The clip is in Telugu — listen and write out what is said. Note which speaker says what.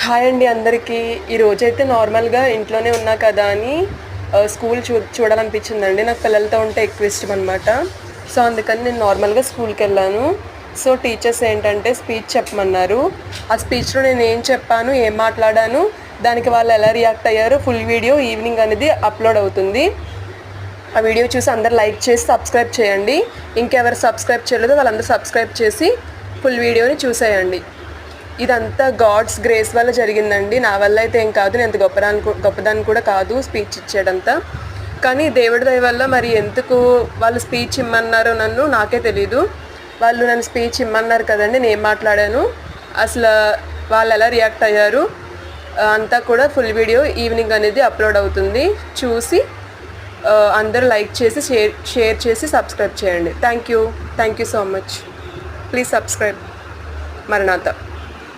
Speaker 1: హాయ్ అండి అందరికీ. ఈరోజైతే నార్మల్గా ఇంట్లోనే ఉన్నా కదా అని స్కూల్ చూడాలనిపించిందండి. నాకు పిల్లలతో ఉంటే ఎక్కువ ఇష్టం అనమాట. సో అందుకని నేను నార్మల్గా స్కూల్కి వెళ్ళాను. సో టీచర్స్ ఏంటంటే స్పీచ్ చెప్పమన్నారు. ఆ స్పీచ్లో నేను ఏం చెప్పాను, ఏం మాట్లాడాను, దానికి వాళ్ళు ఎలా రియాక్ట్ అయ్యారో ఫుల్ వీడియో ఈవినింగ్ అనేది అప్లోడ్ అవుతుంది. ఆ వీడియో చూసి అందరు లైక్ చేసి సబ్స్క్రైబ్ చేయండి. ఇంకెవరు సబ్స్క్రైబ్ చేయలేదో వాళ్ళందరూ సబ్స్క్రైబ్ చేసి ఫుల్ వీడియోని చూసేయండి. ఇదంతా గాడ్స్ గ్రేస్ వల్ల జరిగిందండి. నా వల్ల అయితే ఏం కాదు, నేను అంత గొప్పదాన్ని కూడా కాదు స్పీచ్ ఇచ్చేటంతా. కానీ దేవుడి దయ వల్ల మరి ఎందుకు వాళ్ళు స్పీచ్ ఇమ్మన్నారో నాకే తెలీదు. వాళ్ళు నన్ను స్పీచ్ ఇమ్మన్నారు కదండి, నేను మాట్లాడాను, అసలు వాళ్ళు ఎలా రియాక్ట్ అయ్యారు అంతా కూడా ఫుల్ వీడియో ఈవినింగ్ అనేది అప్లోడ్ అవుతుంది. చూసి అందరూ లైక్ చేసి షేర్ చేసి సబ్స్క్రైబ్ చేయండి. Thank you so much. Please subscribe. మరణాత.